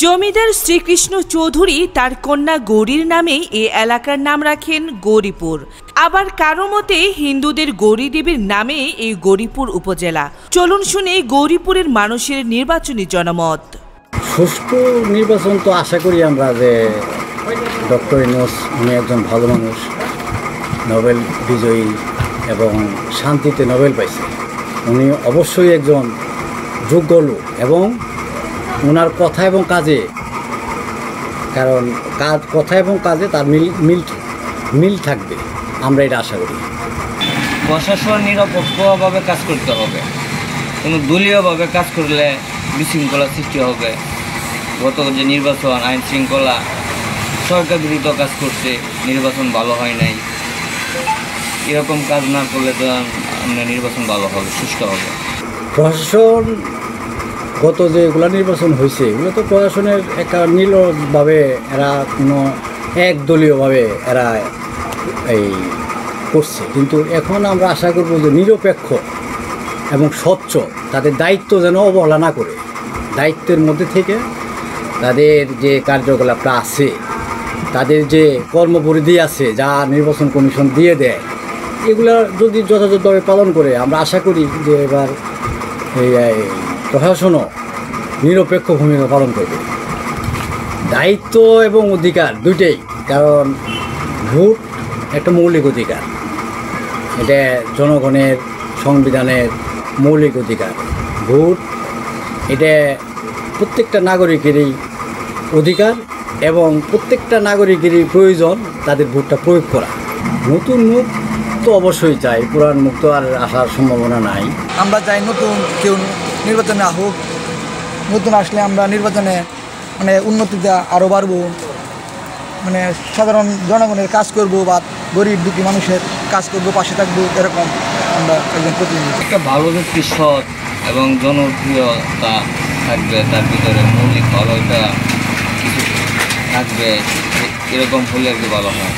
জমিদার শ্রীকৃষ্ণ চৌধুরী তার কন্যা গৌরীর নামে এই এলাকার নাম রাখেন গৌরীপুর। আবার কারো মতে হিন্দুদের গৌরী দেবীর নামে এই গৌরীপুর উপজেলা। চলুন শুনে গৌরীপুরের মানুষের নির্বাচনী জনমত। সুষ্ঠু নির্বাচন তো আশা করি আমরা যে ডক্টর ইউনূস উনি একজন ভালো মানুষ, নোবেল বিজয়ী এবং শান্তিতে নোবেল পাইছে। উনি অবশ্যই একজন যোগ্য লোক এবং ওনার কথা এবং কাজে, কারণ কথা এবং কাজে তার মিল থাকবে, আমরা এটা আশা করি। প্রশাসন নিরপেক্ষভাবে কাজ করতে হবে, কোনো দলীয়ভাবে কাজ করলে বিশৃঙ্খলা সৃষ্টি হবে। গত যে নির্বাচন আইন শৃঙ্খলা সরকার বিরুদ্ধ কাজ করছে, নির্বাচন ভালো হয় নাই। এরকম কাজ না করলে তো নির্বাচন ভালো হবে, সুষ্ঠু হবে। প্রশাসন গত যেগুলো নির্বাচন হয়েছে এগুলো তো প্রশাসনের একটা নীলভাবে এরা কোনো একদলীয়ভাবে এরা এই করছে, কিন্তু এখন আমরা আশা করব যে নিরপেক্ষ এবং স্বচ্ছ, তাদের দায়িত্ব যেন অবহেলা না করে, দায়িত্বের মধ্যে থেকে তাদের যে কার্যকলাপটা আছে, তাদের যে কর্মপরিধি আছে যা নির্বাচন কমিশন দিয়ে দেয়, এগুলো যদি যথাযথভাবে পালন করে আমরা আশা করি যে এবার এই প্রশাসনও নিরপেক্ষ ভূমিকা পালন করবে। দায়িত্ব এবং অধিকার দুইটাই, কারণ ভোট একটা মৌলিক অধিকার, এটা জনগণের সংবিধানের মৌলিক অধিকার। ভোট এটা প্রত্যেকটা নাগরিকেরই অধিকার এবং প্রত্যেকটা নাগরিকেরই প্রয়োজন তাদের ভোটটা প্রয়োগ করা। নতুন মুখ তো অবশ্যই চাই, পুরান মুখ তো আর আসার সম্ভাবনা নাই। আমরা চাই নতুন কেউ নির্বাচনে আসুক, নতুন আসলে আমরা নির্বাচনে উন্নতিতে আরও বাড়বো, সাধারণ জনগণের কাজ করব বা গরিব দুঃখী মানুষের কাজ করব, পাশে থাকবো, এরকম আমরা একজন প্রতিনিধি। একটা ভালো ব্যক্তি সৎ এবং জনপ্রিয়তা থাকবে, তার ভিতরে মৌলিক ভালোটা কিছু থাকবে, এরকম হলে একটু ভালো হয়।